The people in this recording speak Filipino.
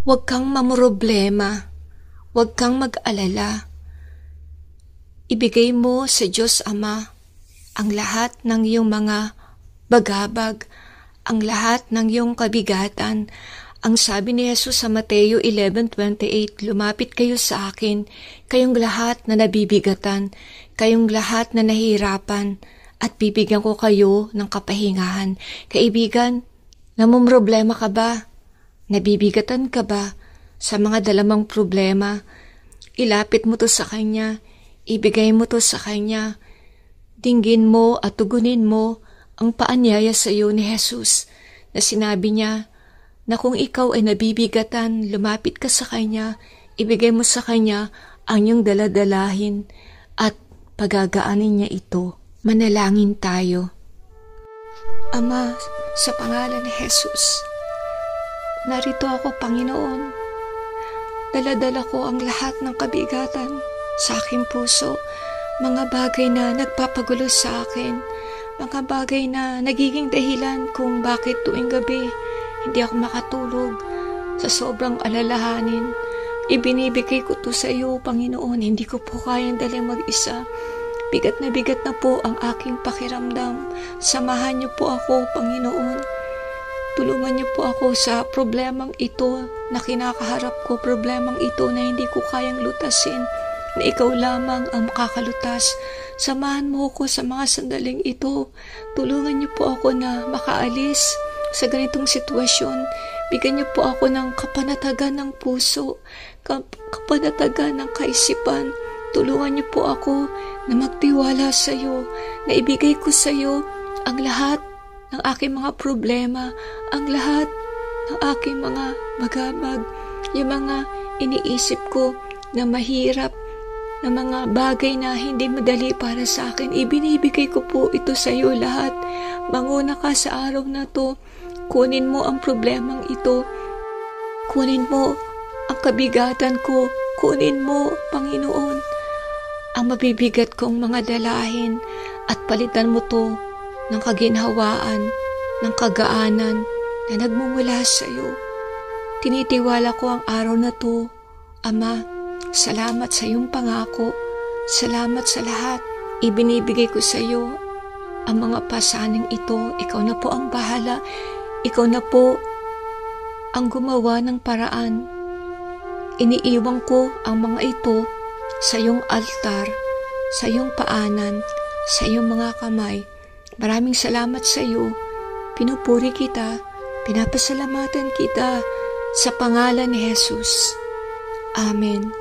Huwag kang mamroblema. Huwag kang mag-alala. Ibigay mo sa Diyos Ama ang lahat ng iyong mga bagabag, ang lahat ng iyong kabigatan. Ang sabi ni Jesus sa Mateo 11:28, lumapit kayo sa akin, kayong lahat na nabibigatan, kayong lahat na nahihirapan, at bibigyan ko kayo ng kapahingahan. Kaibigan, namumroblema ka ba? Nabibigatan ka ba sa mga dalamang problema? Ilapit mo to sa Kanya, ibigay mo to sa Kanya. Dinggin mo at tugunin mo ang paanyaya sa iyo ni Jesus na sinabi niya na kung ikaw ay nabibigatan, lumapit ka sa Kanya, ibigay mo sa Kanya ang iyong daladalahin at pagagaanin niya ito. Manalangin tayo. Ama, sa pangalan ni Jesus, narito ako, Panginoon. Daladala ko ang lahat ng kabigatan sa aking puso, mga bagay na nagpapagulo sa akin, mga bagay na nagiging dahilan kung bakit tuwing gabi hindi ako makatulog sa sobrang alalahanin. Ibinibigay ko to sa iyo, Panginoon. Hindi ko po kayang dali mag-isa. Bigat na po ang aking pakiramdam. Samahan niyo po ako, Panginoon. Tulungan niyo po ako sa problemang ito na kinakaharap ko, problemang ito na hindi ko kayang lutasin, na ikaw lamang ang makakalutas. Samahan mo ako sa mga sandaling ito. Tulungan niyo po ako na makaalis sa ganitong sitwasyon. Bigyan niyo po ako ng kapanatagan ng puso, kapanatagan ng kaisipan. Tulungan niyo po ako na magtiwala sa iyo, na ibigay ko sa iyo ang lahat ng aking mga problema, ang lahat ng aking mga bagabag, yung mga iniisip ko na mahirap, na mga bagay na hindi madali para sa akin. Ibinibigay ko po ito sa iyo lahat. Manguna ka sa araw na to. Kunin mo ang problemang ito. Kunin mo ang kabigatan ko. Kunin mo, Panginoon, ang mabibigat kong mga dalahin at palitan mo to ng kaginhawaan, ng kagaanan na nagmumula sa iyo. Tinitiwala ko ang araw na to, Ama. Salamat sa iyong pangako. Salamat sa lahat. Ibinibigay ko sa iyo ang mga pasaning ito. Ikaw na po ang bahala. Ikaw na po ang gumawa ng paraan. Iniiwan ko ang mga ito sa iyong altar, sa iyong paanan, sa iyong mga kamay. Maraming salamat sa iyo. Pinupuri kita, pinapasalamatan kita sa pangalan ni Jesus. Amen.